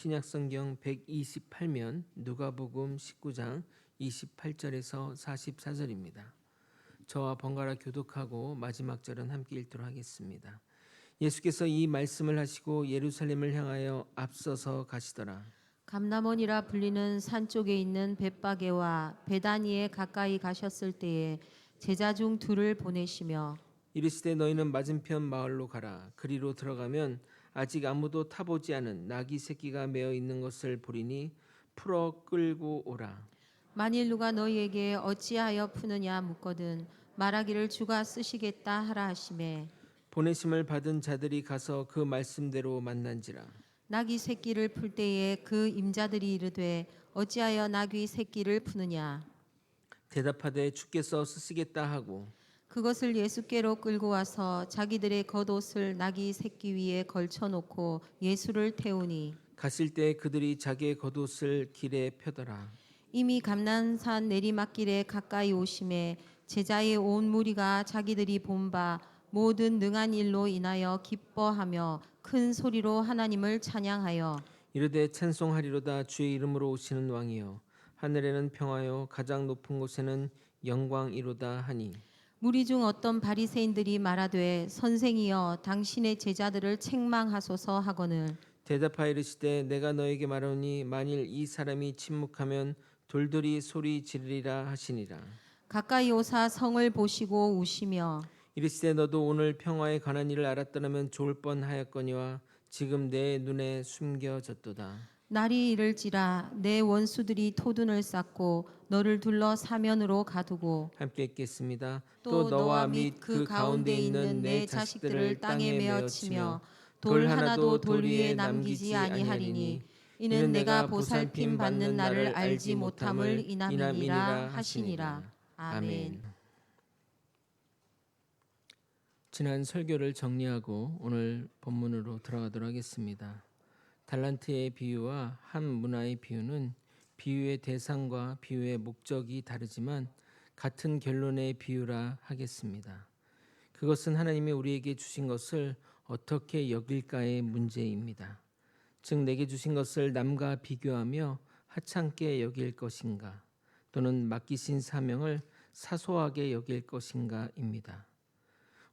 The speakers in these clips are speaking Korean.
신약성경 128면 누가복음 19장 28절에서 44절입니다. 저와 번갈아 교독하고 마지막 절은 함께 읽도록 하겠습니다. 예수께서 이 말씀을 하시고 예루살렘을 향하여 앞서서 가시더라. 감람원이라 불리는 산 쪽에 있는 벳바게와 베다니에 가까이 가셨을 때에 제자 중 둘을 보내시며 이르시되 너희는 맞은편 마을로 가라. 그리로 들어가면 아직 아무도 타보지 않은 나귀 새끼가 매어 있는 것을 보리니 풀어 끌고 오라. 만일 누가 너희에게 어찌하여 푸느냐 묻거든 말하기를 주가 쓰시겠다 하라 하시매 보내심을 받은 자들이 가서 그 말씀대로 만난지라. 나귀 새끼를 풀 때에 그 임자들이 이르되 어찌하여 나귀 새끼를 푸느냐 대답하되 주께서 쓰시겠다 하고 그것을 예수께로 끌고 와서 자기들의 겉옷을 나귀 새끼 위에 걸쳐 놓고 예수를 태우니 가실 때 그들이 자기의 겉옷을 길에 펴더라. 이미 감난산 내리막길에 가까이 오심에 제자의 온 무리가 자기들이 본 바 모든 능한 일로 인하여 기뻐하며 큰 소리로 하나님을 찬양하여 이르되 찬송하리로다 주의 이름으로 오시는 왕이여 하늘에는 평화요 가장 높은 곳에는 영광이로다 하니 무리 중 어떤 바리새인들이 말하되 선생이여 당신의 제자들을 책망하소서 하거늘 대답하여 이르시되 내가 너에게 말하노니 만일 이 사람이 침묵하면 돌들이 소리 지르리라 하시니라. 가까이 오사 성을 보시고 우시며 이르시되 너도 오늘 평화에 관한 일을 알았더라면 좋을 뻔하였거니와 지금 내 눈에 숨겨졌도다. 날이 이를지라 내 원수들이 토둔을 쌓고 너를 둘러 사면으로 가두고 함께 읽겠습니다. 또 너와 및 그 가운데 있는 내 자식들을 땅에 메어 치며 돌 하나도 돌 위에 남기지 아니하리니 이는 내가 보살핌 받는 날을 알지 못함을 인함이니라 하시니라. 아멘. 지난 설교를 정리하고 오늘 본문으로 들어가도록 하겠습니다. 달란트의 비유와 한 문화의 비유는 비유의 대상과 비유의 목적이 다르지만 같은 결론의 비유라 하겠습니다. 그것은 하나님이 우리에게 주신 것을 어떻게 여길까의 문제입니다. 즉 내게 주신 것을 남과 비교하며 하찮게 여길 것인가 또는 맡기신 사명을 사소하게 여길 것인가입니다.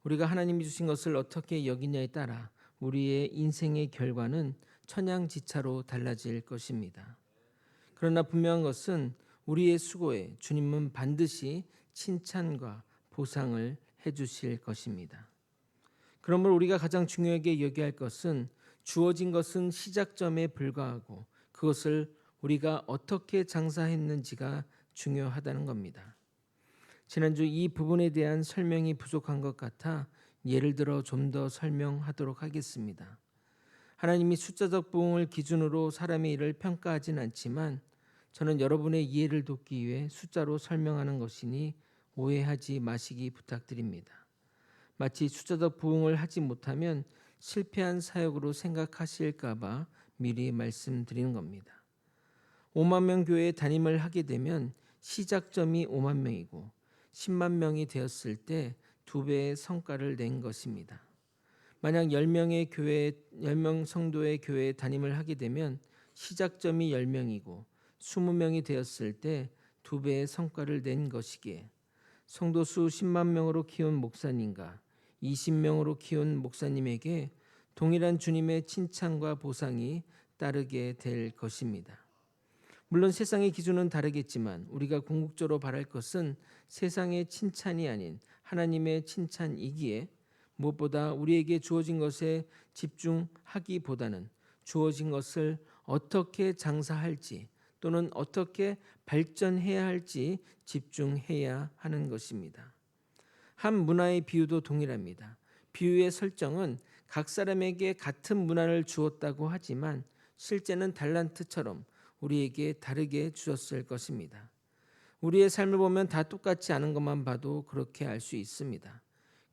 우리가 하나님이 주신 것을 어떻게 여기냐에 따라 우리의 인생의 결과는 천양지차로 달라질 것입니다. 그러나 분명한 것은 우리의 수고에 주님은 반드시 칭찬과 보상을 해주실 것입니다. 그러므로 우리가 가장 중요하게 여겨야 할 것은 주어진 것은 시작점에 불과하고 그것을 우리가 어떻게 장사했는지가 중요하다는 겁니다. 지난주 이 부분에 대한 설명이 부족한 것 같아 예를 들어 좀 더 설명하도록 하겠습니다. 하나님이 숫자적 부흥을 기준으로 사람의 일을 평가하진 않지만 저는 여러분의 이해를 돕기 위해 숫자로 설명하는 것이니 오해하지 마시기 부탁드립니다. 마치 숫자적 부흥을 하지 못하면 실패한 사역으로 생각하실까 봐 미리 말씀드리는 겁니다. 5만 명 교회에 담임을 하게 되면 시작점이 5만 명이고 10만 명이 되었을 때 2배의 성과를 낸 것입니다. 만약 10명 성도의 교회에 담임을 하게 되면 시작점이 10명이고 20명이 되었을 때 2배의 성과를 낸 것이기에 성도 수 10만 명으로 키운 목사님과 20명으로 키운 목사님에게 동일한 주님의 칭찬과 보상이 따르게 될 것입니다. 물론 세상의 기준은 다르겠지만 우리가 궁극적으로 바랄 것은 세상의 칭찬이 아닌 하나님의 칭찬이기에 무엇보다 우리에게 주어진 것에 집중하기보다는 주어진 것을 어떻게 장사할지 또는 어떻게 발전해야 할지 집중해야 하는 것입니다. 한 문화의 비유도 동일합니다. 비유의 설정은 각 사람에게 같은 문화를 주었다고 하지만 실제는 달란트처럼 우리에게 다르게 주었을 것입니다. 우리의 삶을 보면 다 똑같지 않은 것만 봐도 그렇게 알 수 있습니다.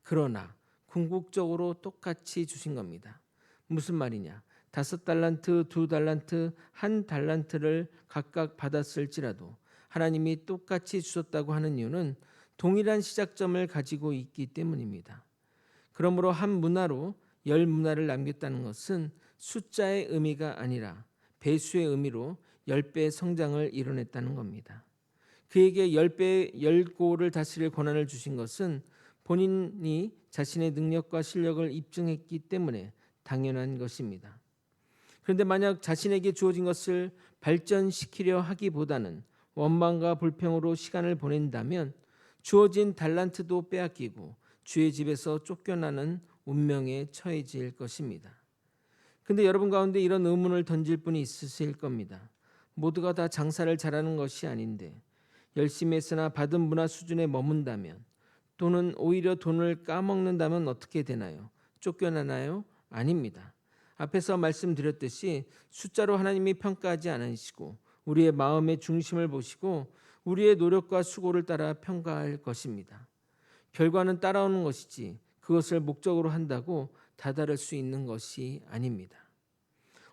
그러나 궁극적으로 똑같이 주신 겁니다. 무슨 말이냐? 5달란트, 2달란트, 1달란트를 각각 받았을지라도 하나님이 똑같이 주셨다고 하는 이유는 동일한 시작점을 가지고 있기 때문입니다. 그러므로 한 문화로 10문화를 남겼다는 것은 숫자의 의미가 아니라 배수의 의미로 10배 성장을 이뤄냈다는 겁니다. 그에게 10고를 다스릴 권한을 주신 것은 본인이 자신의 능력과 실력을 입증했기 때문에 당연한 것입니다. 그런데 만약 자신에게 주어진 것을 발전시키려 하기보다는 원망과 불평으로 시간을 보낸다면 주어진 달란트도 빼앗기고 주의 집에서 쫓겨나는 운명에 처해질 것입니다. 근데 여러분 가운데 이런 의문을 던질 분이 있으실 겁니다. 모두가 다 장사를 잘하는 것이 아닌데 열심히 했으나 받은 문화 수준에 머문다면 또는 오히려 돈을 까먹는다면 어떻게 되나요? 쫓겨나나요? 아닙니다. 앞에서 말씀드렸듯이 숫자로 하나님이 평가하지 않으시고 우리의 마음의 중심을 보시고 우리의 노력과 수고를 따라 평가할 것입니다. 결과는 따라오는 것이지 그것을 목적으로 한다고 다다를 수 있는 것이 아닙니다.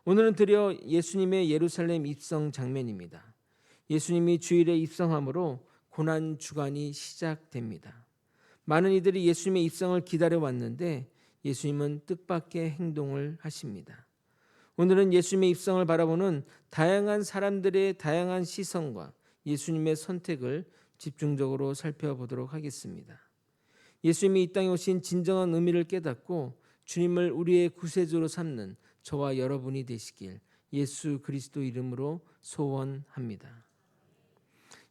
오늘은 드디어 예수님의 예루살렘 입성 장면입니다. 예수님이 주일에 입성함으로 고난 주간이 시작됩니다. 많은 이들이 예수님의 입성을 기다려왔는데 예수님은 뜻밖의 행동을 하십니다. 오늘은 예수님의 입성을 바라보는 다양한 사람들의 다양한 시선과 예수님의 선택을 집중적으로 살펴보도록 하겠습니다. 예수님이 이 땅에 오신 진정한 의미를 깨닫고 주님을 우리의 구세주로 삼는 저와 여러분이 되시길 예수 그리스도 이름으로 소원합니다.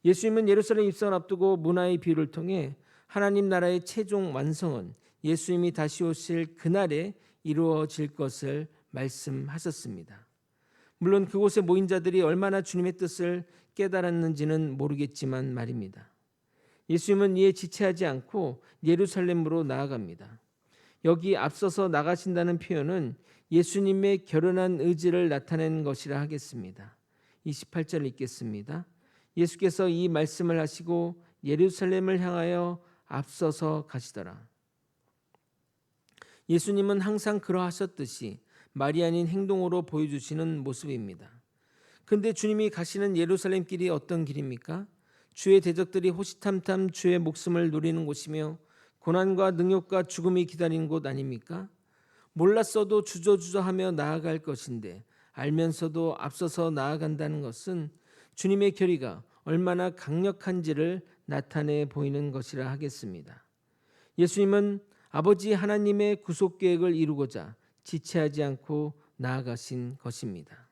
예수님은 예루살렘 입성을 앞두고 문화의 비유를 통해 하나님 나라의 최종 완성은 예수님이 다시 오실 그날에 이루어질 것을 말씀하셨습니다. 물론 그곳에 모인 자들이 얼마나 주님의 뜻을 깨달았는지는 모르겠지만 말입니다. 예수님은 이에 지체하지 않고 예루살렘으로 나아갑니다. 여기 앞서서 나가신다는 표현은 예수님의 결연한 의지를 나타낸 것이라 하겠습니다. 28절 읽겠습니다. 예수께서 이 말씀을 하시고 예루살렘을 향하여 앞서서 가시더라. 예수님은 항상 그러하셨듯이 말이 아닌 행동으로 보여주시는 모습입니다. 그런데 주님이 가시는 예루살렘 길이 어떤 길입니까? 주의 대적들이 호시탐탐 주의 목숨을 노리는 곳이며 고난과 능욕과 죽음이 기다리는 곳 아닙니까? 몰랐어도 주저주저하며 나아갈 것인데 알면서도 앞서서 나아간다는 것은 주님의 결의가 얼마나 강력한지를 나타내 보이는 것이라 하겠습니다. 예수님은 아버지 하나님의 구속 계획을 이루고자 지체하지 않고 나아가신 것입니다.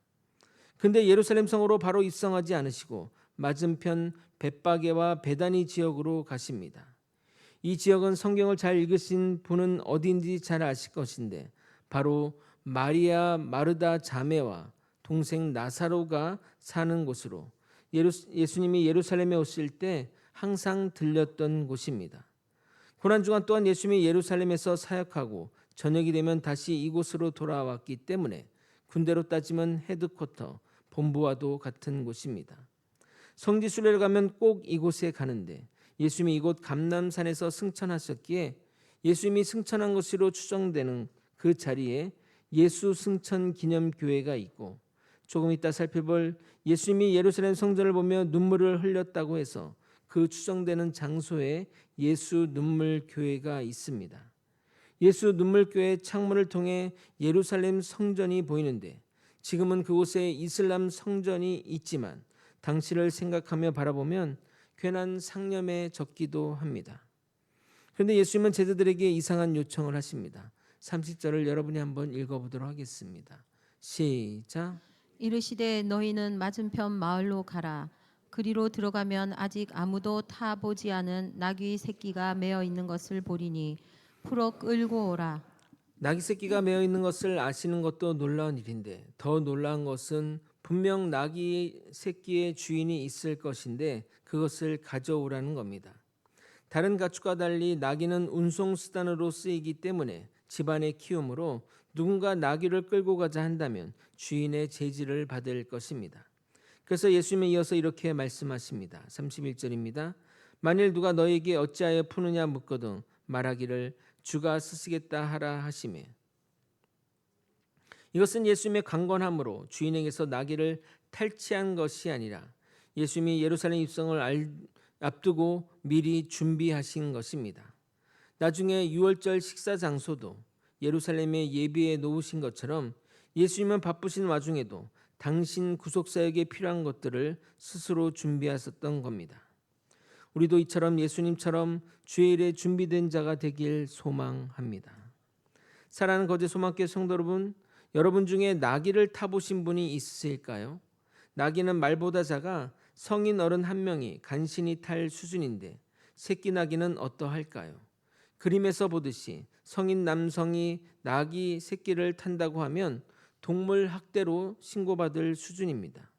근데 예루살렘 성으로 바로 입성하지 않으시고 맞은편 벳바게와 베다니 지역으로 가십니다. 이 지역은 성경을 잘 읽으신 분은 어딘지 잘 아실 것인데 바로 마리아 마르다 자매와 동생 나사로가 사는 곳으로 예수님이 예루살렘에 오실 때 항상 들렸던 곳입니다. 고난 주간 또한 예수님이 예루살렘에서 사역하고 저녁이 되면 다시 이곳으로 돌아왔기 때문에 군대로 따지면 헤드쿼터, 본부와도 같은 곳입니다. 성지 순례를 가면 꼭 이곳에 가는데 예수님이 이곳 감람산에서 승천하셨기에 예수님이 승천한 것으로 추정되는 그 자리에 예수 승천 기념교회가 있고 조금 이따 살펴볼 예수님이 예루살렘 성전을 보며 눈물을 흘렸다고 해서 그 추정되는 장소에 예수 눈물 교회가 있습니다. 예수 눈물 교회 창문을 통해 예루살렘 성전이 보이는데 지금은 그곳에 이슬람 성전이 있지만 당시를 생각하며 바라보면 괜한 상념에 젖기도 합니다. 그런데 예수님은 제자들에게 이상한 요청을 하십니다. 30절을 여러분이 한번 읽어보도록 하겠습니다. 시작. 이르시되 너희는 맞은편 마을로 가라. 그리로 들어가면 아직 아무도 타보지 않은 나귀 새끼가 매어 있는 것을 보리니 풀어 끌고 오라. 나귀 새끼가 매어 있는 것을 아시는 것도 놀라운 일인데 더 놀라운 것은 분명 나귀 새끼의 주인이 있을 것인데 그것을 가져오라는 겁니다. 다른 가축과 달리 나귀는 운송수단으로 쓰이기 때문에 집안의 키움으로 누군가 나귀를 끌고 가자 한다면 주인의 제지를 받을 것입니다. 그래서 예수님은 이어서 이렇게 말씀하십니다. 31절입니다. 만일 누가 너에게 어찌하여 푸느냐 묻거든 말하기를 주가 쓰시겠다 하라 하시매. 이것은 예수님의 강권함으로 주인에게서 나귀를 탈취한 것이 아니라 예수님이 예루살렘 입성을 앞두고 미리 준비하신 것입니다. 나중에 유월절 식사 장소도 예루살렘에 예비해 놓으신 것처럼 예수님은 바쁘신 와중에도 당신 구속사역에 필요한 것들을 스스로 준비하셨던 겁니다. 우리도 이처럼 예수님처럼 주의 일에 준비된 자가 되길 소망합니다. 사랑하는 거제 소망교회 성도 여러분 중에 나귀를 타보신 분이 있으실까요? 나귀는 말보다 작아 성인 어른 한 명이 간신히 탈 수준인데 새끼 나귀는 어떠할까요? 그림에서 보듯이 성인 남성이 나귀 새끼를 탄다고 하면 동물 학대로 신고받을 수준입니다.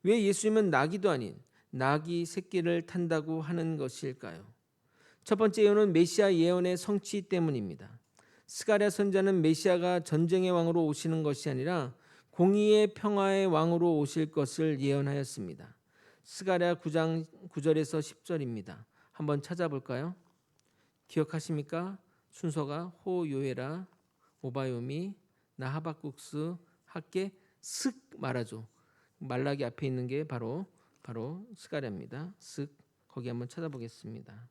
왜 예수님은 나귀도 아닌 나귀 새끼를 탄다고 하는 것일까요? 첫 번째 이유는 메시아 예언의 성취 때문입니다. 스가랴 선지자는 메시아가 전쟁의 왕으로 오시는 것이 아니라 공의의 평화의 왕으로 오실 것을 예언하였습니다. 스가랴 9장 9절에서 10절입니다. 한번 찾아볼까요? 기억하십니까? 순서가 호요에라, 오바요미, 나하박국스, 학계, 슥 말하죠. 말라기 앞에 있는 게 바로 스가랴입니다. 슥, 거기 한번 찾아보겠습니다.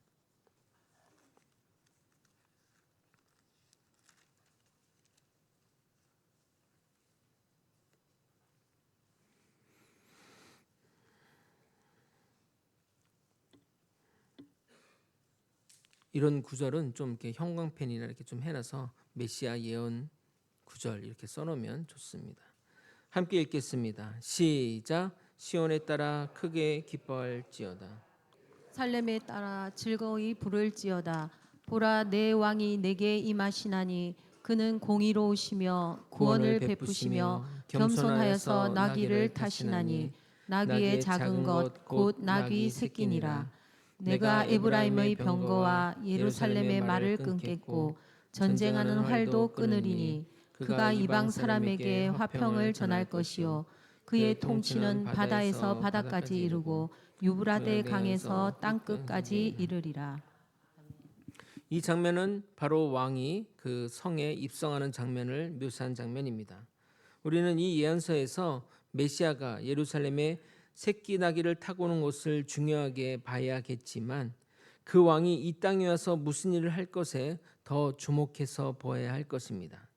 이런 구절은 좀 이렇게 형광펜이나 이렇게 좀 해놔서 메시아 예언 구절 이렇게 써놓으면 좋습니다. 함께 읽겠습니다. 시작. 시온에 따라 크게 기뻐할지어다. 살렘에 따라 즐거이 부를지어다. 보라, 내 왕이 내게 임하시나니 그는 공의로우시며 구원을 베푸시며 겸손하여서 나귀를 타시나니 나귀의 작은 것 곧 나귀 새끼니라. 내가 에브라임의 병거와 예루살렘의 말을 끊겠고 전쟁하는 활도 끊으리니 그가 이방 사람에게 화평을 전할 것이요 그의 통치는 바다에서 바다까지 이르고 유브라데 강에서 땅 끝까지 이르리라. 이 장면은 바로 왕이 그 성에 입성하는 장면을 묘사한 장면입니다. 우리는 이 예언서에서 메시아가 예루살렘에 새끼 나귀를 타고 오는 것을 중요하게 봐야겠지만 그 왕이 이 땅에 와서 무슨 일을 할 것에 더 주목해서 보아야 할 것입니다.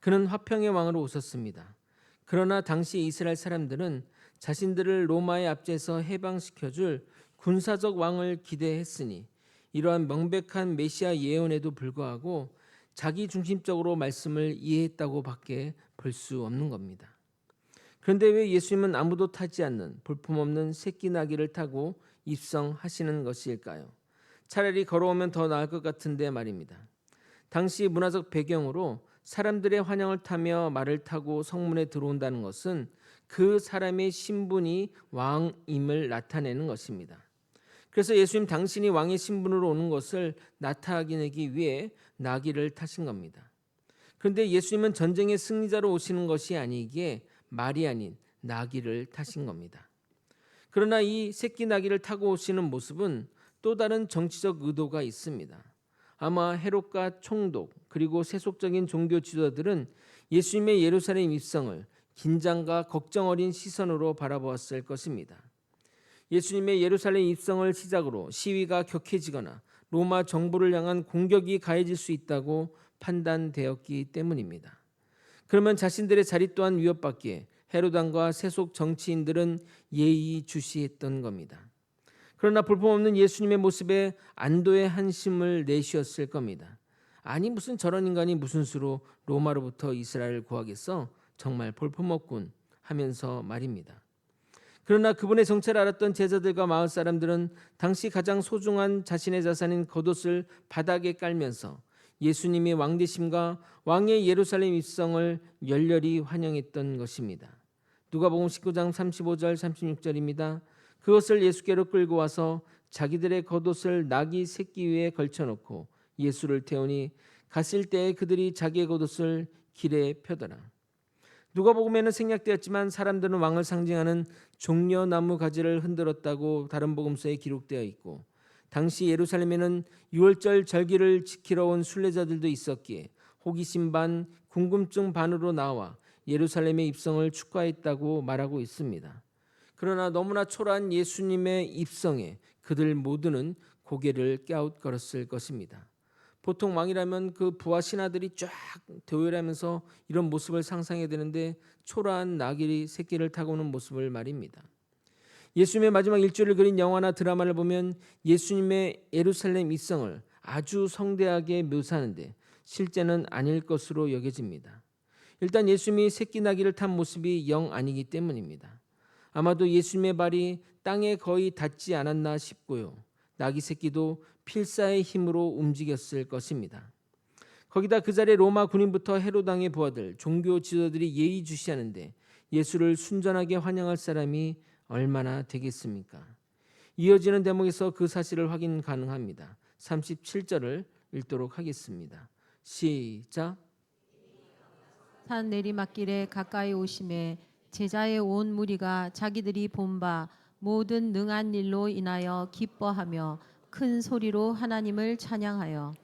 그는 화평의 왕으로 오셨습니다. 그러나 당시 이스라엘 사람들은 자신들을 로마의 압제에서 해방시켜줄 군사적 왕을 기대했으니 이러한 명백한 메시아 예언에도 불구하고 자기 중심적으로 말씀을 이해했다고 밖에 볼 수 없는 겁니다. 그런데 왜 예수님은 아무도 타지 않는 볼품없는 새끼 나귀를 타고 입성하시는 것일까요? 차라리 걸어오면 더 나을 것 같은데 말입니다. 당시 문화적 배경으로 사람들의 환영을 타며 말을 타고 성문에 들어온다는 것은 그 사람의 신분이 왕임을 나타내는 것입니다. 그래서 예수님 당신이 왕의 신분으로 오는 것을 나타내기 위해 나귀를 타신 겁니다. 그런데 예수님은 전쟁의 승리자로 오시는 것이 아니기에 말이 아닌 나귀를 타신 겁니다. 그러나 이 새끼 나귀를 타고 오시는 모습은 또 다른 정치적 의도가 있습니다. 아마 헤롯과 총독 그리고 세속적인 종교 지도자들은 예수님의 예루살렘 입성을 긴장과 걱정 어린 시선으로 바라보았을 것입니다. 예수님의 예루살렘 입성을 시작으로 시위가 격해지거나 로마 정부를 향한 공격이 가해질 수 있다고 판단되었기 때문입니다. 그러면 자신들의 자리 또한 위협받기에 헤롯 왕과 세속 정치인들은 예의주시했던 겁니다. 그러나 볼품없는 예수님의 모습에 안도의 한심을 내쉬었을 겁니다. 아니 무슨 저런 인간이 무슨 수로 로마로부터 이스라엘을 구하겠어? 정말 볼품없군 하면서 말입니다. 그러나 그분의 정체를 알았던 제자들과 마을 사람들은 당시 가장 소중한 자신의 자산인 겉옷을 바닥에 깔면서 예수님의 왕되심과 왕의 예루살렘 입성을 열렬히 환영했던 것입니다. 누가복음 19장 35절 36절입니다. 그것을 예수께로 끌고 와서 자기들의 겉옷을 나귀 새끼 위에 걸쳐놓고 예수를 태우니 갔을 때에 그들이 자기의 겉옷을 길에 펴더라. 누가복음에는 생략되었지만 사람들은 왕을 상징하는 종려나무 가지를 흔들었다고 다른 복음서에 기록되어 있고 당시 예루살렘에는 유월절 절기를 지키러 온 순례자들도 있었기에 호기심 반 궁금증 반으로 나와 예루살렘의 입성을 축하했다고 말하고 있습니다. 그러나 너무나 초라한 예수님의 입성에 그들 모두는 고개를 갸웃거렸을 것입니다. 보통 왕이라면 그 부하 신하들이 쫙 대오하면서 이런 모습을 상상해야 되는데 초라한 나귀 새끼를 타고 오는 모습을 말입니다. 예수님의 마지막 일주를 그린 영화나 드라마를 보면 예수님의 예루살렘 입성을 아주 성대하게 묘사하는데 실제는 아닐 것으로 여겨집니다. 일단 예수님이 새끼 나귀를 탄 모습이 영 아니기 때문입니다. 아마도 예수님의 발이 땅에 거의 닿지 않았나 싶고요. 나귀 새끼도 필사의 힘으로 움직였을 것입니다. 거기다 그 자리에 로마 군인부터 헤롯 왕의 부하들, 종교 지도자들이 예의주시하는데 예수를 순전하게 환영할 사람이 얼마나 되겠습니까? 이어지는 대목에서 그 사실을 확인 가능합니다. 37절을 읽도록 하겠습니다. 시작. 산 내리막길에 가까이 오심에 제자의 온 무리가 자기들이 본 바 모든 능한 일로 인하여 기뻐하며 큰 소리로 하나님을 찬양하여.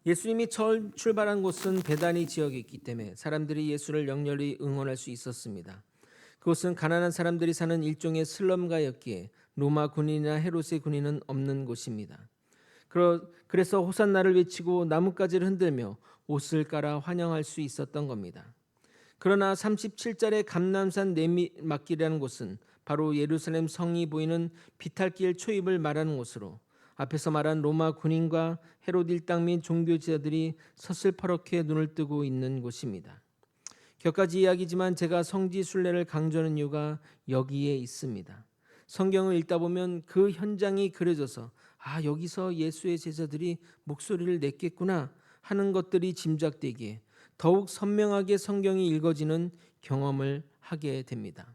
예수님이 처음 출발한 곳은 베다니 지역에 있기 때문에 사람들이 예수를 영렬히 응원할 수 있었습니다. 그곳은 가난한 사람들이 사는 일종의 슬럼가였기에 로마 군인이나 헤롯의 군인은 없는 곳입니다. 그래서 호산나를 외치고 나뭇가지를 흔들며 옷을 깔아 환영할 수 있었던 겁니다. 그러나 37절의 감람산 내리막길이라는 곳은 바로 예루살렘 성이 보이는 비탈길 초입을 말하는 곳으로 앞에서 말한 로마 군인과 헤롯 일당 및 종교지자들이 서슬퍼렇게 눈을 뜨고 있는 곳입니다. 격가지 이야기지만 제가 성지 순례를 강조하는 이유가 여기에 있습니다. 성경을 읽다 보면 그 현장이 그려져서 여기서 예수의 제자들이 목소리를 냈겠구나 하는 것들이 짐작되기에 더욱 선명하게 성경이 읽어지는 경험을 하게 됩니다.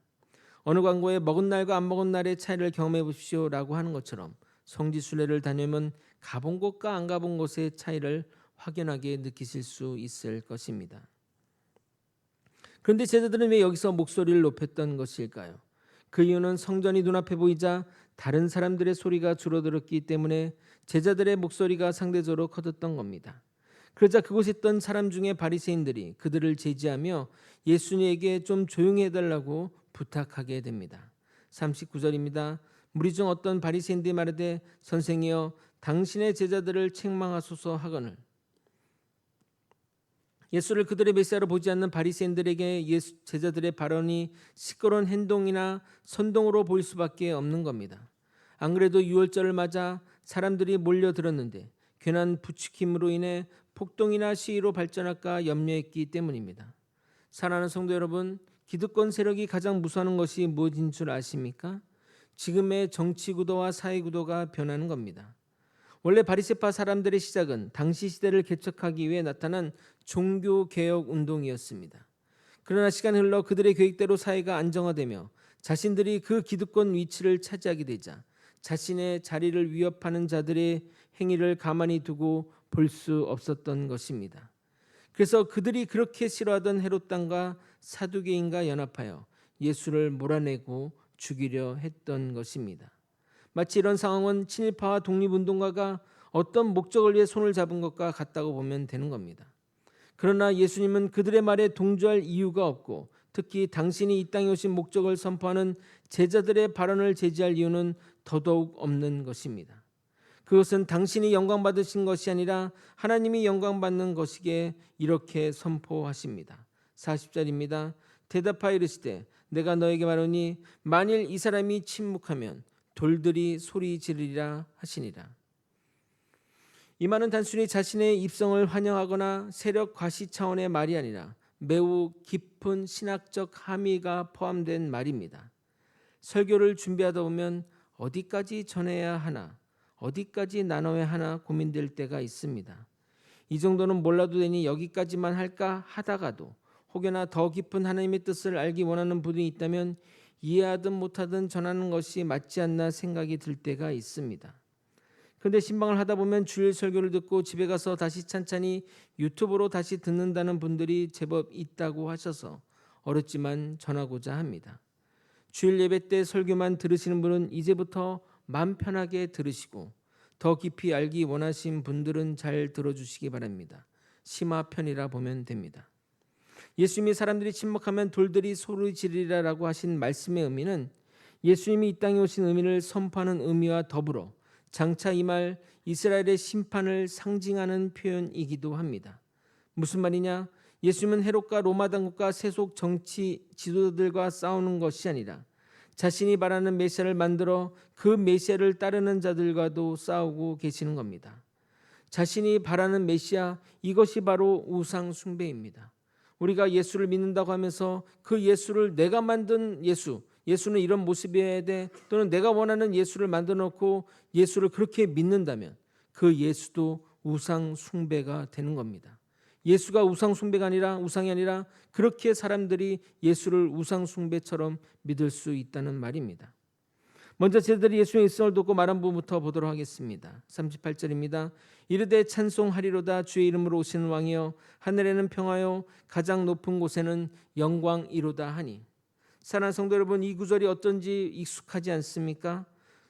어느 광고에 먹은 날과 안 먹은 날의 차이를 경험해 보십시오라고 하는 것처럼 성지 순례를 다녀오면 가본 곳과 안 가본 곳의 차이를 확연하게 느끼실 수 있을 것입니다. 그런데 제자들은 왜 여기서 목소리를 높였던 것일까요? 그 이유는 성전이 눈앞에 보이자 다른 사람들의 소리가 줄어들었기 때문에 제자들의 목소리가 상대적으로 커졌던 겁니다. 그러자 그곳에 있던 사람 중에 바리새인들이 그들을 제지하며 예수님에게 좀 조용히 해달라고 부탁하게 됩니다. 39절입니다. 무리 중 어떤 바리새인들이 말하되 선생이여 당신의 제자들을 책망하소서 하거늘. 예수를 그들의 메시아로 보지 않는 바리새인들에게 제자들의 발언이 시끄러운 행동이나 선동으로 보일 수밖에 없는 겁니다. 안 그래도 유월절을 맞아 사람들이 몰려들었는데 괜한 부추김으로 인해 폭동이나 시위로 발전할까 염려했기 때문입니다. 사랑하는 성도 여러분, 기득권 세력이 가장 무서워하는 것이 무엇인 줄 아십니까? 지금의 정치 구도와 사회 구도가 변하는 겁니다. 원래 바리새파 사람들의 시작은 당시 시대를 개척하기 위해 나타난 종교 개혁 운동이었습니다. 그러나 시간이 흘러 그들의 계획대로 사회가 안정화되며 자신들이 그 기득권 위치를 차지하게 되자 자신의 자리를 위협하는 자들의 행위를 가만히 두고 볼 수 없었던 것입니다. 그래서 그들이 그렇게 싫어하던 헤롯 당과 사두개인과 연합하여 예수를 몰아내고 죽이려 했던 것입니다. 마치 이런 상황은 친일파와 독립운동가가 어떤 목적을 위해 손을 잡은 것과 같다고 보면 되는 겁니다. 그러나 예수님은 그들의 말에 동조할 이유가 없고 특히 당신이 이 땅에 오신 목적을 선포하는 제자들의 발언을 제지할 이유는 더더욱 없는 것입니다. 그것은 당신이 영광 받으신 것이 아니라 하나님이 영광 받는 것이기에 이렇게 선포하십니다. 40절입니다. 대답하여 이르시되 내가 너에게 말하노니 만일 이 사람이 침묵하면 돌들이 소리 지르리라 하시니라. 이 말은 단순히 자신의 입성을 환영하거나 세력 과시 차원의 말이 아니라 매우 깊은 신학적 함의가 포함된 말입니다. 설교를 준비하다 보면 어디까지 전해야 하나, 어디까지 나눠야 하나 고민될 때가 있습니다. 이 정도는 몰라도 되니 여기까지만 할까 하다가도 혹여나 더 깊은 하나님의 뜻을 알기 원하는 분이 있다면 이해하든 못하든 전하는 것이 맞지 않나 생각이 들 때가 있습니다. 그런데 신방을 하다 보면 주일 설교를 듣고 집에 가서 다시 찬찬히 유튜브로 다시 듣는다는 분들이 제법 있다고 하셔서 어렵지만 전하고자 합니다. 주일 예배 때 설교만 들으시는 분은 이제부터 마음 편하게 들으시고 더 깊이 알기 원하신 분들은 잘 들어주시기 바랍니다. 심화편이라 보면 됩니다. 예수님이 사람들이 침묵하면 돌들이 소리 지르리라고 하신 말씀의 의미는 예수님이 이 땅에 오신 의미를 선포하는 의미와 더불어 장차 이 말 이스라엘의 심판을 상징하는 표현이기도 합니다. 무슨 말이냐? 예수님은 헤롯과 로마 당국과 세속 정치 지도자들과 싸우는 것이 아니라 자신이 말하는 메시아를 만들어 그 메시아를 따르는 자들과도 싸우고 계시는 겁니다. 자신이 바라는 메시아, 이것이 바로 우상 숭배입니다. 우리가 예수를 믿는다고 하면서 그 예수를 내가 만든 예수는 이런 모습이어야 돼, 또는 내가 원하는 예수를 만들어 놓고 예수를 그렇게 믿는다면 그 예수도 우상 숭배가 되는 겁니다. 예수가 우상 숭배가 아니라, 우상이 아니라 그렇게 사람들이 예수를 우상 숭배처럼 믿을 수 있다는 말입니다. 먼저 제자들이 예수의 일성을 돕고 말한 부분부터 보도록 하겠습니다. 38절입니다. 이르되 찬송하리로다 주의 이름으로 오시는 왕이여, 하늘에는 평화요 가장 높은 곳에는 영광이로다 하니. 사랑하는 성도 여러분, 이 구절이 어쩐지 익숙하지 않습니까?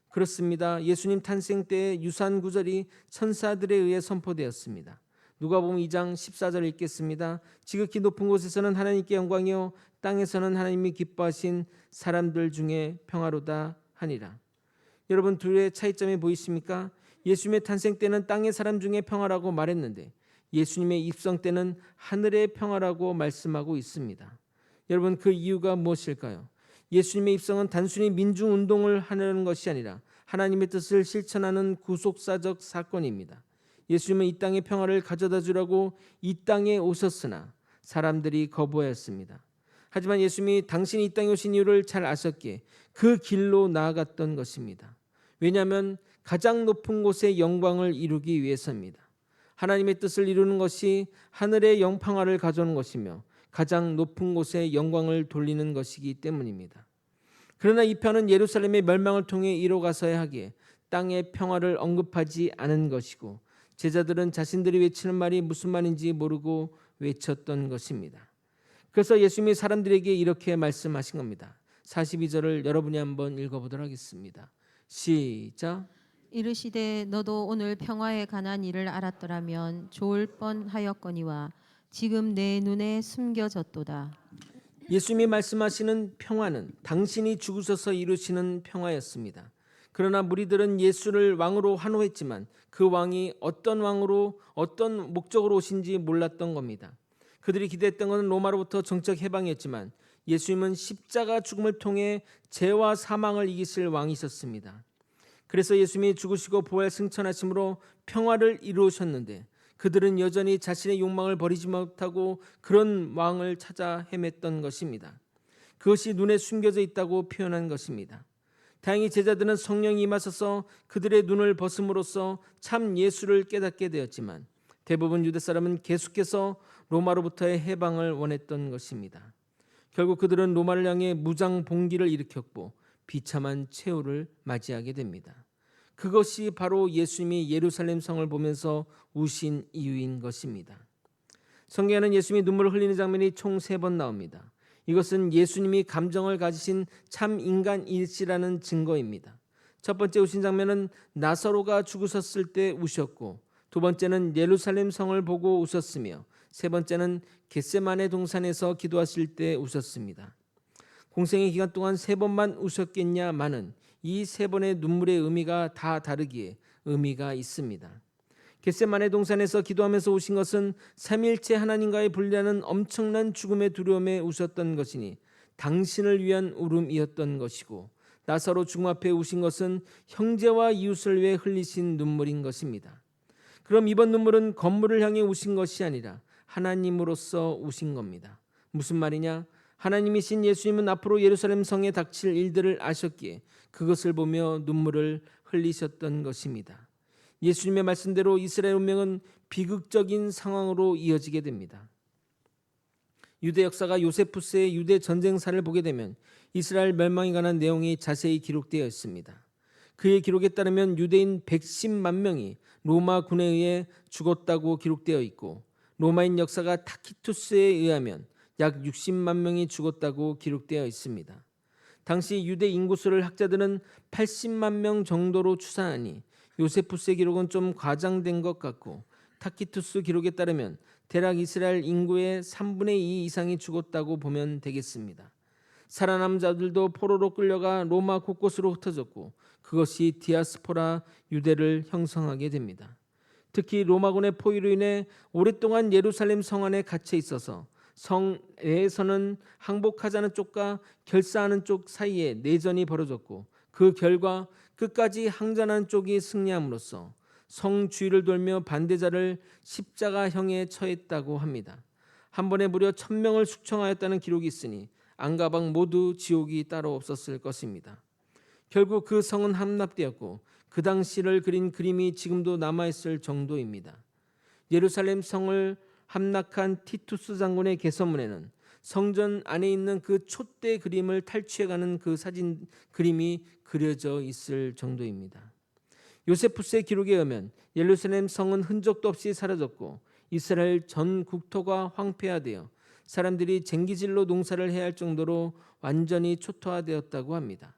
그렇습니다. 예수님 탄생 때의 유사한 구절이 천사들에 의해 선포되었습니다. 누가복음 2장 14절 읽겠습니다. 지극히 높은 곳에서는 하나님께 영광이요 땅에서는 하나님이 기뻐하신 사람들 중에 평화로다 하니라. 여러분, 둘의 차이점이 보이십니까? 예수님의 탄생 때는 땅의 사람 중에 평화라고 말했는데 예수님의 입성 때는 하늘의 평화라고 말씀하고 있습니다. 여러분, 그 이유가 무엇일까요? 예수님의 입성은 단순히 민중운동을 하려는 것이 아니라 하나님의 뜻을 실천하는 구속사적 사건입니다. 예수님은 이 땅의 평화를 가져다 주라고 이 땅에 오셨으나 사람들이 거부하였습니다. 하지만 예수님이 당신이 이 땅에 오신 이유를 잘 아셨기에 그 길로 나아갔던 것입니다. 왜냐하면 가장 높은 곳의 영광을 이루기 위해서입니다. 하나님의 뜻을 이루는 것이 하늘의 영평화를 가져오는 것이며 가장 높은 곳에 영광을 돌리는 것이기 때문입니다. 그러나 이 편은 예루살렘의 멸망을 통해 이루어가서야 하기에 땅의 평화를 언급하지 않은 것이고, 제자들은 자신들이 외치는 말이 무슨 말인지 모르고 외쳤던 것입니다. 그래서 예수님이 사람들에게 이렇게 말씀하신 겁니다. 42절을 여러분이 한번 읽어보도록 하겠습니다. 시작. 이르시되 너도 오늘 평화에 관한 일을 알았더라면 좋을 뻔하였거니와 지금 내 눈에 숨겨졌도다. 예수님이 말씀하시는 평화는 당신이 죽으셔서 이루시는 평화였습니다. 그러나 무리들은 예수를 왕으로 환호했지만 그 왕이 어떤 왕으로 어떤 목적으로 오신지 몰랐던 겁니다. 그들이 기대했던 것은 로마로부터 정적 해방이었지만 예수님은 십자가 죽음을 통해 죄와 사망을 이기실 왕이셨습니다. 그래서 예수님이 죽으시고 부활 승천하심으로 평화를 이루셨는데 그들은 여전히 자신의 욕망을 버리지 못하고 그런 왕을 찾아 헤맸던 것입니다. 그것이 눈에 숨겨져 있다고 표현한 것입니다. 다행히 제자들은 성령이 임하셔서 그들의 눈을 벗음으로써 참 예수를 깨닫게 되었지만 대부분 유대 사람은 계속해서 로마로부터의 해방을 원했던 것입니다. 결국 그들은 로마를 향해 무장 봉기를 일으켰고 비참한 최후를 맞이하게 됩니다. 그것이 바로 예수님이 예루살렘 성을 보면서 우신 이유인 것입니다. 성경에는 예수님이 눈물을 흘리는 장면이 총 3번 나옵니다. 이것은 예수님이 감정을 가지신 참 인간일시라는 증거입니다. 첫 번째 우신 장면은 나사로가 죽으셨을 때 우셨고, 두 번째는 예루살렘 성을 보고 우셨으며, 세 번째는 겟세마네 동산에서 기도하실 때 우셨습니다. 공생의 기간 동안 3번만 우셨겠냐마는 이 3번의 눈물의 의미가 다 다르기에 의미가 있습니다. 겟세마네 동산에서 기도하면서 우신 것은 삼위일체 하나님과의 분리하는 엄청난 죽음의 두려움에 우셨던 것이니 당신을 위한 울음이었던 것이고, 나사로 죽음 앞에 우신 것은 형제와 이웃을 위해 흘리신 눈물인 것입니다. 그럼 이번 눈물은 건물을 향해 우신 것이 아니라 하나님으로서 우신 겁니다. 무슨 말이냐? 하나님이신 예수님은 앞으로 예루살렘 성에 닥칠 일들을 아셨기에 그것을 보며 눈물을 흘리셨던 것입니다. 예수님의 말씀대로 이스라엘 운명은 비극적인 상황으로 이어지게 됩니다. 유대 역사가 요세푸스의 유대 전쟁사를 보게 되면 이스라엘 멸망에 관한 내용이 자세히 기록되어 있습니다. 그의 기록에 따르면 유대인 110만 명이 로마 군에 의해 죽었다고 기록되어 있고, 로마인 역사가 타키투스에 의하면 약 60만 명이 죽었다고 기록되어 있습니다. 당시 유대 인구수를 학자들은 80만 명 정도로 추산하니 요세푸스의 기록은 좀 과장된 것 같고, 타키투스 기록에 따르면 대략 이스라엘 인구의 3분의 2 이상이 죽었다고 보면 되겠습니다. 살아남은 자들도 포로로 끌려가 로마 곳곳으로 흩어졌고 그것이 디아스포라 유대를 형성하게 됩니다. 특히 로마군의 포위로 인해 오랫동안 예루살렘 성 안에 갇혀 있어서 성 내에서는 항복하자는 쪽과 결사하는 쪽 사이에 내전이 벌어졌고 그 결과 끝까지 항전하는 쪽이 승리함으로써 성 주위를 돌며 반대자를 십자가형에 처했다고 합니다. 한 번에 무려 1000명을 숙청하였다는 기록이 있으니 안가방 모두 지옥이 따로 없었을 것입니다. 결국 그 성은 함락되었고 그 당시를 그린 그림이 지금도 남아있을 정도입니다. 예루살렘 성을 함락한 티투스 장군의 개선문에는 성전 안에 있는 그 촛대 그림을 탈취해가는 그 사진 그림이 그려져 있을 정도입니다. 요세푸스의 기록에 의하면 예루살렘 성은 흔적도 없이 사라졌고 이스라엘 전 국토가 황폐화되어 사람들이 쟁기질로 농사를 해야 할 정도로 완전히 초토화되었다고 합니다.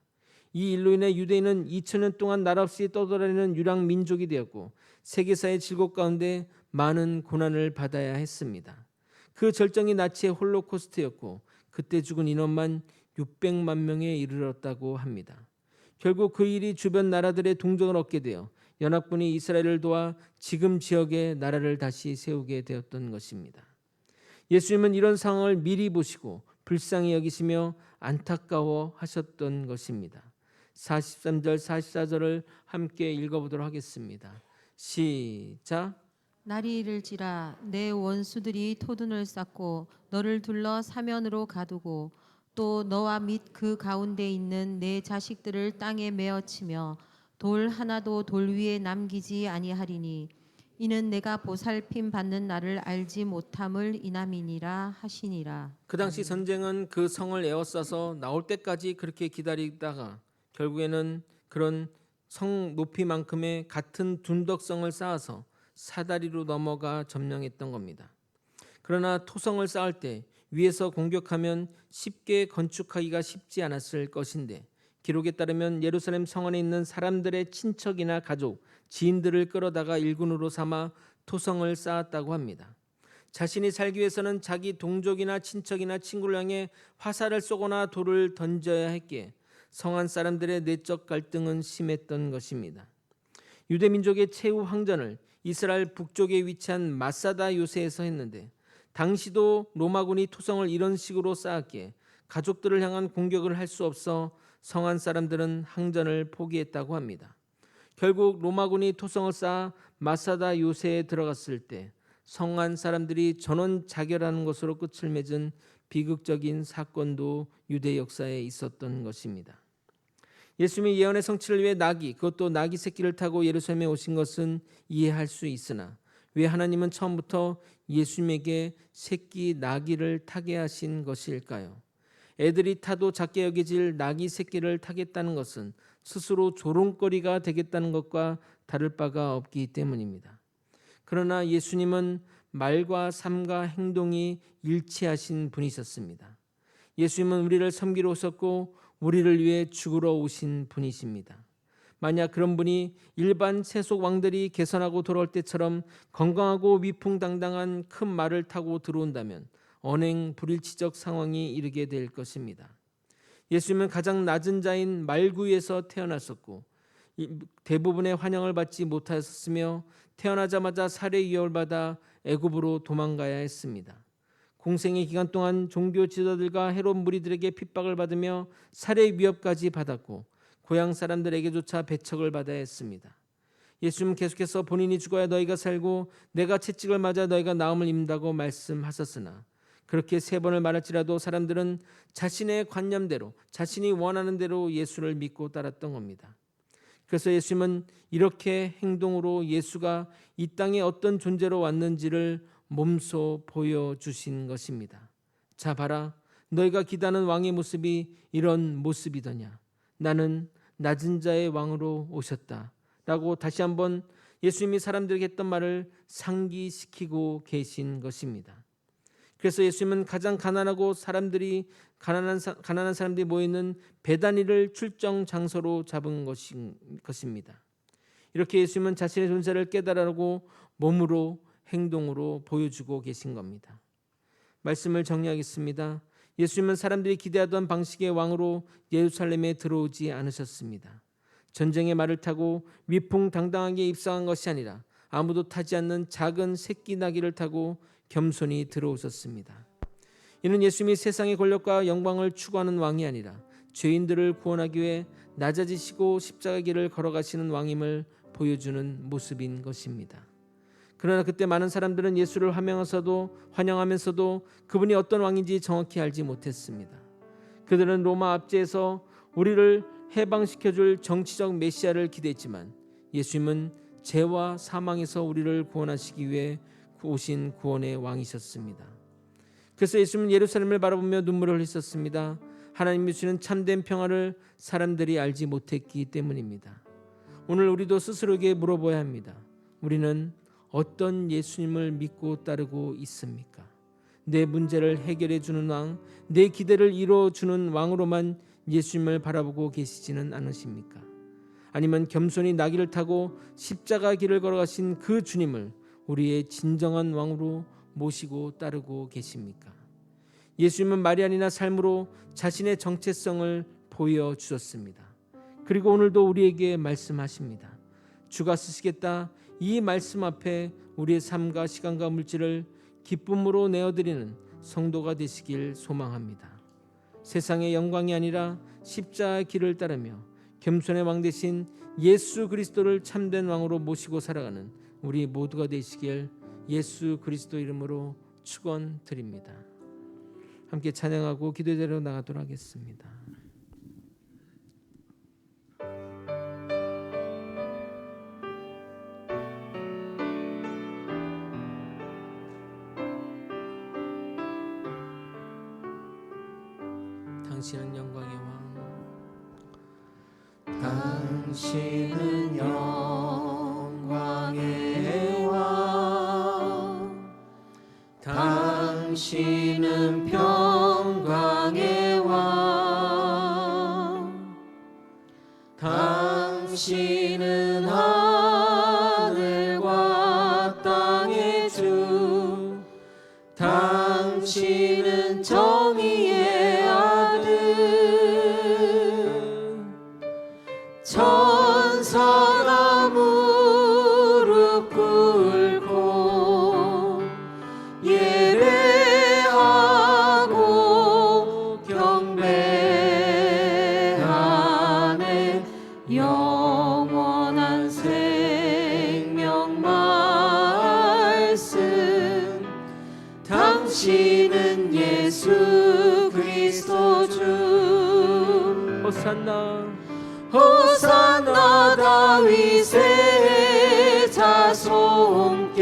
이 일로 인해 유대인은 2000년 동안 나라 없이 떠돌아다니는 유랑 민족이 되었고 세계사의 질곡 가운데 많은 고난을 받아야 했습니다. 그 절정이 나치의 홀로코스트였고 그때 죽은 인원만 600만 명에 이르렀다고 합니다. 결국 그 일이 주변 나라들의 동정을 얻게 되어 연합군이 이스라엘을 도와 지금 지역에 나라를 다시 세우게 되었던 것입니다. 예수님은 이런 상황을 미리 보시고 불쌍히 여기시며 안타까워 하셨던 것입니다. 43절 44절을 함께 읽어보도록 하겠습니다. 시작. 날이 이를지라 내 원수들이 토둔을 쌓고 너를 둘러 사면으로 가두고 또 너와 및 그 가운데 있는 내 자식들을 땅에 메어치며 돌 하나도 돌 위에 남기지 아니하리니 이는 내가 보살핌 받는 나를 알지 못함을 인함이니라 하시니라. 그 당시 전쟁은 그 성을 에워싸서 나올 때까지 그렇게 기다리다가 결국에는 그런 성 높이만큼의 같은 둔덕성을 쌓아서 사다리로 넘어가 점령했던 겁니다. 그러나 토성을 쌓을 때 위에서 공격하면 쉽게 건축하기가 쉽지 않았을 것인데 기록에 따르면 예루살렘 성 안에 있는 사람들의 친척이나 가족, 지인들을 끌어다가 일군으로 삼아 토성을 쌓았다고 합니다. 자신이 살기 위해서는 자기 동족이나 친척이나 친구를 향해 화살을 쏘거나 돌을 던져야 했기에 성안 사람들의 내적 갈등은 심했던 것입니다. 유대 민족의 최후 항전을 이스라엘 북쪽에 위치한 마사다 요새에서 했는데 당시도 로마군이 토성을 이런 식으로 쌓았기에 가족들을 향한 공격을 할 수 없어 성안 사람들은 항전을 포기했다고 합니다. 결국 로마군이 토성을 쌓아 마사다 요새에 들어갔을 때 성안 사람들이 전원 자결하는 것으로 끝을 맺은 비극적인 사건도 유대 역사에 있었던 것입니다. 예수님이 예언의 성취를 위해 나귀, 그것도 나귀 새끼를 타고 예루살렘에 오신 것은 이해할 수 있으나 왜 하나님은 처음부터 예수님에게 새끼 나귀를 타게 하신 것일까요? 애들이 타도 작게 여겨질 나귀 새끼를 타겠다는 것은 스스로 조롱거리가 되겠다는 것과 다를 바가 없기 때문입니다. 그러나 예수님은 말과 삶과 행동이 일치하신 분이셨습니다. 예수님은 우리를 섬기러 오셨고 우리를 위해 죽으러 오신 분이십니다. 만약 그런 분이 일반 세속 왕들이 개선하고 돌아올 때처럼 건강하고 위풍당당한 큰 말을 타고 들어온다면 언행 불일치적 상황이 이르게 될 것입니다. 예수님은 가장 낮은 자인 말구에서 태어났었고 대부분의 환영을 받지 못하였으며 태어나자마자 살해 위협을 받아 애굽으로 도망가야 했습니다. 공생의 기간 동안 종교 지도자들과 헤롯 무리들에게 핍박을 받으며 살해 위협까지 받았고 고향 사람들에게조차 배척을 받아야 했습니다. 예수님은 계속해서 본인이 죽어야 너희가 살고 내가 채찍을 맞아 너희가 나음을 입는다고 말씀하셨으나 그렇게 3번을 말할지라도 사람들은 자신의 관념대로 자신이 원하는 대로 예수를 믿고 따랐던 겁니다. 그래서 예수님은 이렇게 행동으로 예수가 이 땅에 어떤 존재로 왔는지를 몸소 보여주신 것입니다. 자 봐라, 너희가 기다는 왕의 모습이 이런 모습이더냐. 나는 낮은 자의 왕으로 오셨다 라고 다시 한번 예수님이 사람들에게 했던 말을 상기시키고 계신 것입니다. 그래서 예수님은 가장 가난하고 가난한 사람들이 모이는 베다니를 출정 장소로 잡은 것입니다. 이렇게 예수님은 자신의 존재를 깨달으라고 몸으로 행동으로 보여주고 계신 겁니다. 말씀을 정리하겠습니다. 예수님은 사람들이 기대하던 방식의 왕으로 예루살렘에 들어오지 않으셨습니다. 전쟁의 말을 타고 위풍당당하게 입성한 것이 아니라 아무도 타지 않는 작은 새끼 나귀를 타고 겸손히 들어오셨습니다. 이는 예수님이 세상의 권력과 영광을 추구하는 왕이 아니라 죄인들을 구원하기 위해 낮아지시고 십자가 길을 걸어가시는 왕임을 보여주는 모습인 것입니다. 그러나 그때 많은 사람들은 예수를 환영하면서도 그분이 어떤 왕인지 정확히 알지 못했습니다. 그들은 로마 압제에서 우리를 해방시켜줄 정치적 메시아를 기대했지만 예수님은 죄와 사망에서 우리를 구원하시기 위해 오신 구원의 왕이셨습니다. 그래서 예수님은 예루살렘을 바라보며 눈물을 흘리셨습니다. 하나님이 주시는 참된 평화를 사람들이 알지 못했기 때문입니다. 오늘 우리도 스스로에게 물어봐야 합니다. 우리는 어떤 예수님을 믿고 따르고 있습니까? 내 문제를 해결해 주는 왕, 내 기대를 이루어 주는 왕으로만 예수님을 바라보고 계시지는 않으십니까? 아니면 겸손히 나귀를 타고 십자가 길을 걸어가신 그 주님을 우리의 진정한 왕으로 모시고 따르고 계십니까? 예수님은 말이 아니라 삶으로 자신의 정체성을 보여주셨습니다. 그리고 오늘도 우리에게 말씀하십니다. 주가 쓰시겠다. 이 말씀 앞에 우리의 삶과 시간과 물질을 기쁨으로 내어드리는 성도가 되시길 소망합니다. 세상의 영광이 아니라 십자가의 길을 따르며 겸손의 왕 되신 예수 그리스도를 참된 왕으로 모시고 살아가는 우리 모두가 되시길 예수 그리스도 이름으로 축원드립니다. 함께 찬양하고 기도의 자리로 나가도록 하겠습니다. 당신은 영광의 왕, 당신은 영광의 왕, 당신은 평강의 왕, 당신은 하늘과 땅의 주, 당신은 정의의 천사가 무릎 꿇고 예배하고 경배하네. 영원한 생명 말씀, 당신은 예수 그리스도 주. 호산나 호산나 다윗의 자손께,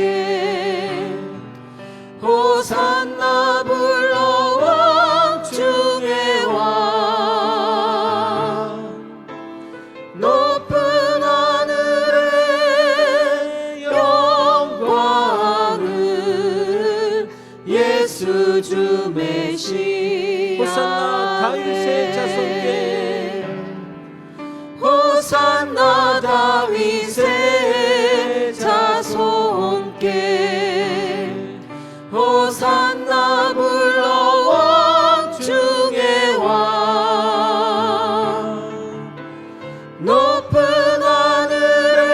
호산나 불러 왕 중의 왕. 높은 하늘의 영광을 예수 주 메시아. 호산나 다윗의 자손께, 호산나 다윗의 자손께, 호산나 불러 왕 중의 왕. 높은 하늘의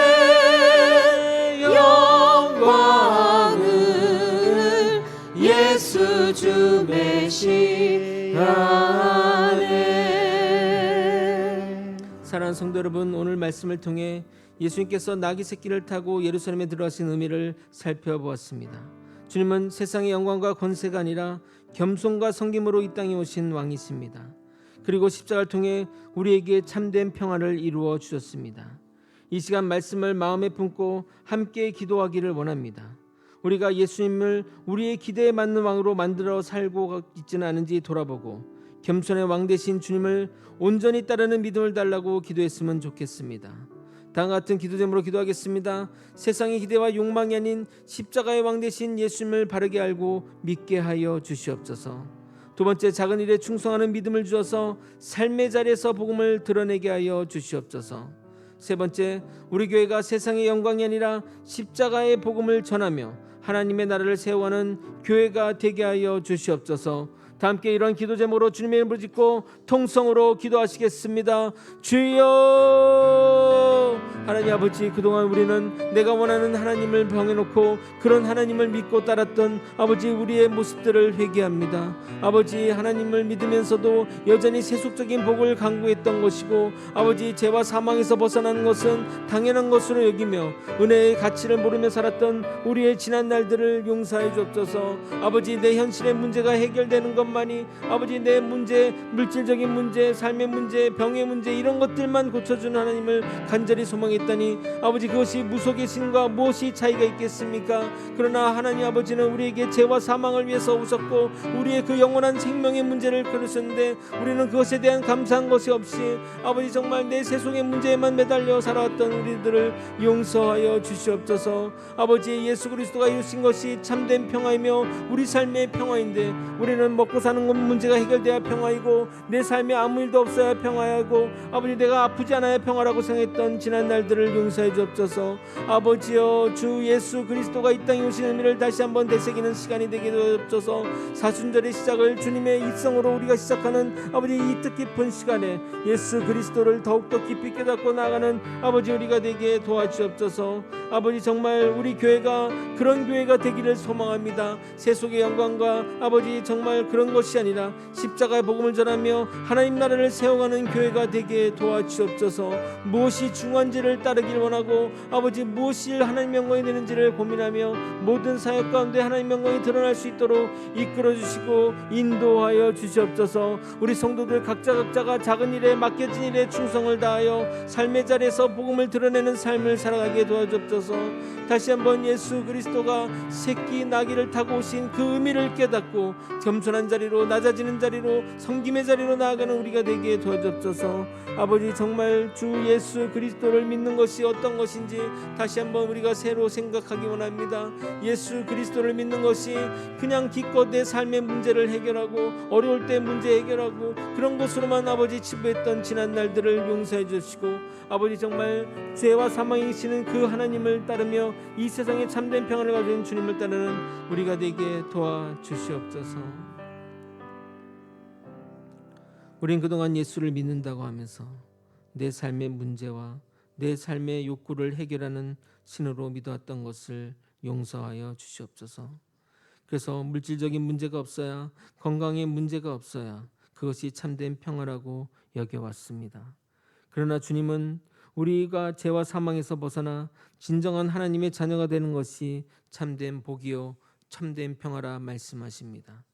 영광을 예수 주 메시아네. 사랑하는 성도 여러분, 오늘 말씀을 통해 예수님께서 나귀 새끼를 타고 예루살렘에 들어가신 의미를 살펴보았습니다. 주님은 세상의 영광과 권세가 아니라 겸손과 섬김으로 이 땅에 오신 왕이십니다. 그리고 십자가를 통해 우리에게 참된 평화를 이루어 주셨습니다. 이 시간 말씀을 마음에 품고 함께 기도하기를 원합니다. 우리가 예수님을 우리의 기대에 맞는 왕으로 만들어 살고 있지는 않은지 돌아보고 겸손의 왕 되신 주님을 온전히 따르는 믿음을 달라고 기도했으면 좋겠습니다. 다음과 같은 기도 제목으로 기도하겠습니다. 세상의 기대와 욕망이 아닌 십자가의 왕 되신 예수님을 바르게 알고 믿게 하여 주시옵소서. 두 번째, 작은 일에 충성하는 믿음을 주셔서 삶의 자리에서 복음을 드러내게 하여 주시옵소서. 세 번째, 우리 교회가 세상의 영광이 아니라 십자가의 복음을 전하며 하나님의 나라를 세워가는 교회가 되게 하여 주시옵소서. 다 함께 이런 기도 제목으로 주님의 이름을 짓고 통성으로 기도하시겠습니다. 주여, 하나님 아버지, 그동안 우리는 내가 원하는 하나님을 병해놓고 그런 하나님을 믿고 따랐던 아버지 우리의 모습들을 회개합니다. 아버지, 하나님을 믿으면서도 여전히 세속적인 복을 강구했던 것이고 아버지, 죄와 사망에서 벗어나는 것은 당연한 것으로 여기며 은혜의 가치를 모르며 살았던 우리의 지난 날들을 용서해 주옵소서. 아버지, 내 현실의 문제가 해결되는 것만이 아버지 내 문제, 물질적인 문제, 삶의 문제, 병의 문제, 이런 것들만 고쳐주는 하나님을 간절히 소망했다니 아버지, 그것이 무속의 신과 무엇이 차이가 있겠습니까? 그러나 하나님 아버지는 우리에게 죄와 사망을 위해서 오셨고 우리의 그 영원한 생명의 문제를 그러셨는데 우리는 그것에 대한 감사한 것이 없이 아버지 정말 내 세속의 문제에만 매달려 살아왔던 우리들을 용서하여 주시옵소서. 아버지, 예수 그리스도가 이루신 것이 참된 평화이며 우리 삶의 평화인데 우리는 먹고 사는 것 문제가 해결돼야 평화이고 내 삶에 아무 일도 없어야 평화이고 아버지, 내가 아프지 않아야 평화라고 생각했던 지난 날들을 용서해 주옵소서. 아버지여, 주 예수 그리스도가 이 땅에 오신 의미를 다시 한번 되새기는 시간이 되게 되옵소서. 사순절의 시작을 주님의 입성으로 우리가 시작하는 아버지 이 뜻깊은 시간에 예수 그리스도를 더욱더 깊이 깨닫고 나아가는 아버지 우리가 되게 도와주옵소서. 아버지, 정말 우리 교회가 그런 교회가 되기를 소망합니다. 세속의 영광과 아버지 정말 그런 것이 아니라 십자가의 복음을 전하며 하나님 나라를 세워가는 교회가 되게 도와주옵소서. 무엇이 중요한지를 따르길 원하고 아버지 무엇이 하나님 영광이 되는지를 고민하며 모든 사역 가운데 하나님 영광이 드러날 수 있도록 이끌어 주시고 인도하여 주시옵소서. 우리 성도들 각자가 작은 일에 맡겨진 일에 충성을 다하여 삶의 자리에서 복음을 드러내는 삶을 살아가게 도와주옵소서. 다시 한번 예수 그리스도가 새끼 나귀를 타고 오신 그 의미를 깨닫고 겸손한 자리로, 낮아지는 자리로, 섬김의 자리로 나아가는 우리가 되게 도와주옵소서. 아버지, 정말 주 예수 그리스도를 믿는 것이 어떤 것인지 다시 한번 우리가 새로 생각하기 원합니다. 예수 그리스도를 믿는 것이 그냥 기껏 내 삶의 문제를 해결하고 어려울 때 문제 해결하고 그런 것으로만 아버지 치부했던 지난 날들을 용서해 주시고 아버지, 정말 죄와 사망이시는 그 하나님을 따르며 이 세상에 참된 평안을 가진 주님을 따르는 우리가 되게 도와주시옵소서. 우린 그동안 예수를 믿는다고 하면서 내 삶의 문제와 내 삶의 욕구를 해결하는 신으로 믿어왔던 것을 용서하여 주시옵소서. 그래서 물질적인 문제가 없어야, 건강에 문제가 없어야 그것이 참된 평화라고 여겨왔습니다. 그러나 주님은 우리가 죄와 사망에서 벗어나 진정한 하나님의 자녀가 되는 것이 참된 복이요 참된 평화라 말씀하십니다.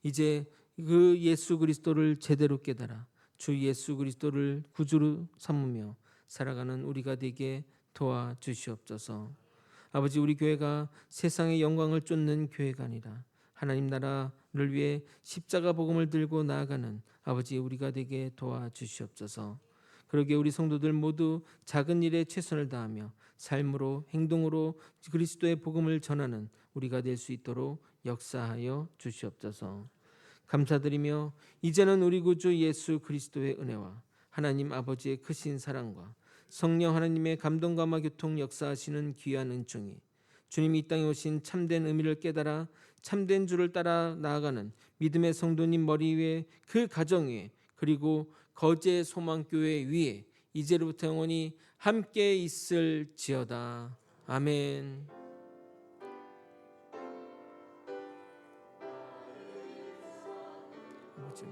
이제 그 예수 그리스도를 제대로 깨달아 주 예수 그리스도를 구주로 삼으며 살아가는 우리가 되게 도와주시옵소서. 아버지, 우리 교회가 세상의 영광을 쫓는 교회가 아니라 하나님 나라를 위해 십자가 복음을 들고 나아가는 아버지 우리가 되게 도와주시옵소서. 그러게 우리 성도들 모두 작은 일에 최선을 다하며 삶으로, 행동으로 그리스도의 복음을 전하는 우리가 될 수 있도록 역사하여 주시옵소서. 감사드리며 이제는 우리 구주 예수 그리스도의 은혜와 하나님 아버지의 크신 사랑과 성령 하나님의 감동감화 교통 역사하시는 귀한 은총이 주님이 이 땅에 오신 참된 의미를 깨달아 참된 주를 따라 나아가는 믿음의 성도님 머리 위에, 그 가정 위에, 그리고 거제 소망교회 위에 이제로부터 영원히 함께 있을지어다. 아멘. 아버지,